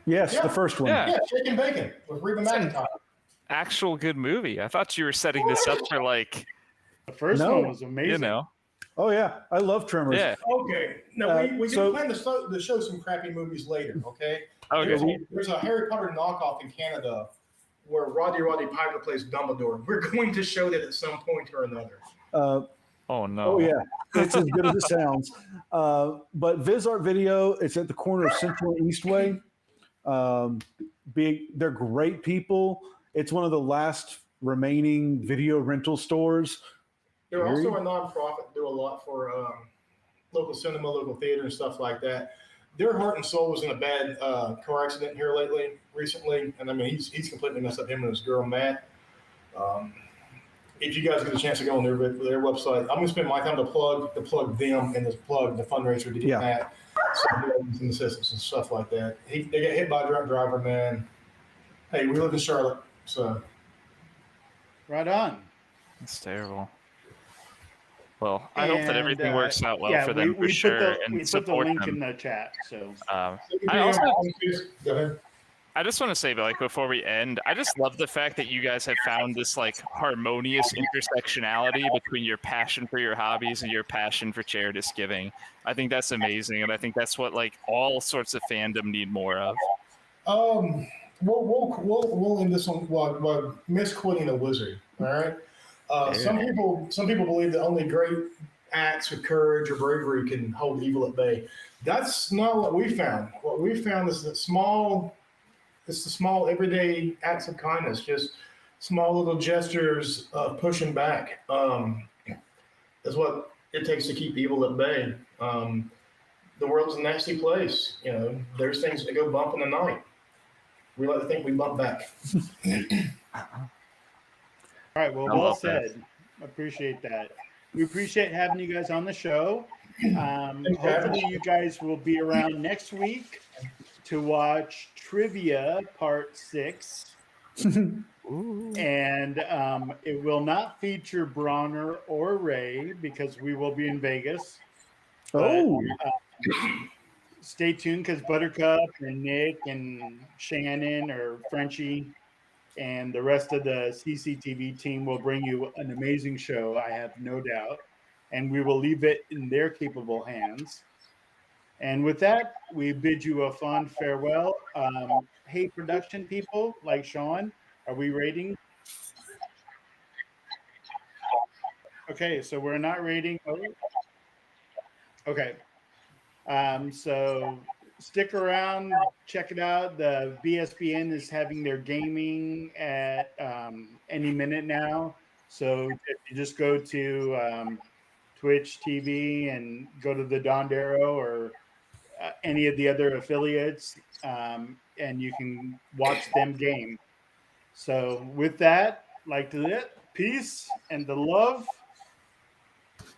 Yes, Yeah. the first one. Yeah. Yeah, Chicken Bacon with Reba McEntire. Actual good movie. I thought you were setting this up for like, The first No. one was amazing. you know. Oh yeah, I love Tremors. Yeah. Okay. No, we so- do plan to show some crappy movies later, okay? Okay. There's a Harry Potter knockoff in Canada where Roddy Piper plays Dumbledore. We're going to show that at some point or another. Oh no. Oh yeah, it's as good as it sounds. But Viz Art Video, it's at the corner of Central and Eastway. They're great people. It's one of the last remaining video rental stores. They're also a nonprofit, do a lot for local cinema, local theater, and stuff like that. Their heart and soul was in a bad car accident here recently, and I mean he's completely messed up, him and his girl Matt. If you guys get a chance to go on their website, I'm going to spend my time to plug them and to plug the fundraiser to get Yeah. Matt some assistance and stuff like that. They got hit by a drunk driver, man. Hey, we live in Charlotte, so Right on. It's terrible. Well, I hope that And, everything works out well yeah, for them we for sure, we and put the support link them. in the chat. So I also go ahead. I just want to say, like, before we end, I just love the fact that you guys have found this like harmonious intersectionality between your passion for your hobbies and your passion for charitous giving. I think that's amazing, and I think that's what like all sorts of fandom need more of. We'll end this on while misquoting a wizard. All right. Some people believe that only great acts of courage or bravery can hold evil at bay. That's not what we found. What we found is that the small everyday acts of kindness, just small little gestures of pushing back, is what it takes to keep evil at bay. The world's a nasty place. You know, there's things that go bump in the night. We like to think we bump back. all right, well, I well love that. said. Appreciate that. We appreciate having you guys on the show. having Hopefully, us. you guys will be around next week to watch Trivia Part 6. And it will not feature Bronner or Ray because we will be in Vegas. Oh, Stay tuned because Buttercup and Nick and Shannon or Frenchie and the rest of the CCTV team will bring you an amazing show, I have no doubt. And we will leave it in their capable hands. And with that, we bid you a fond farewell. Hey, production people like Sean, are we rating? Okay, so we're not rating. Okay. So stick around, check it out. The BSBN is having their gaming at any minute now. So if you just go to Twitch TV and go to the Dondero or any of the other affiliates, and you can watch them game. So with that, like to peace and the love.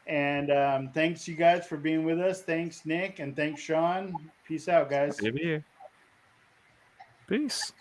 And thanks you guys for being with us. Thanks, Nick, and thanks, Sean. Peace out, guys. Maybe. Peace.